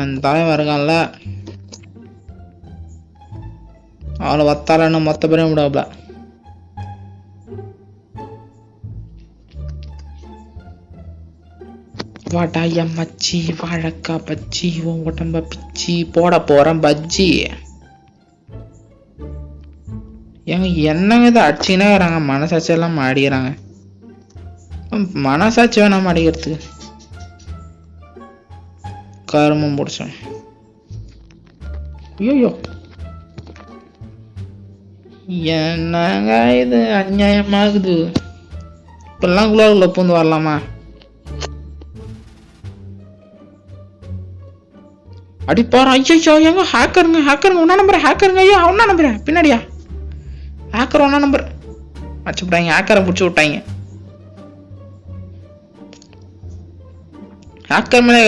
அந்த தலைவன் இருக்கான்ல, அவளை வத்தாலன்னு மொத்த பேரையும் விடாப்ல. வாடா எம்மச்சி வாழக்கா பச்சி உன் உடம்ப பிச்சி போட போறேன் பஜ்ஜி. ஏங்க என்னங்க இதை அடிச்சுனே வராங்க, மனசாட்சி எல்லாம் மாடிக்கிறாங்க. மனசாட்சி வேணாம் அடிக்கிறதுக்கு, கருமம் பிடிச்சோம். ஐயோ என்னங்க இது அநியாயமாகுது. இப்பெல்லாம் குளாருக்குள்ள பூந்து வரலாமா? அடிப்பாரு. ஐயோ எங்க ஹேக்கருங்க ஒன்னா நம்பர் ஹேக்கருங்க. ஐயோ ஒன்னா நம்புறேன் பின்னாடியா ஹேக்கர் ஒன்னா நம்பர் வச்சு விட்டாங்க. ஹேக்கரை பிடிச்சி விட்டாங்க. ஹேக்கர் மேலே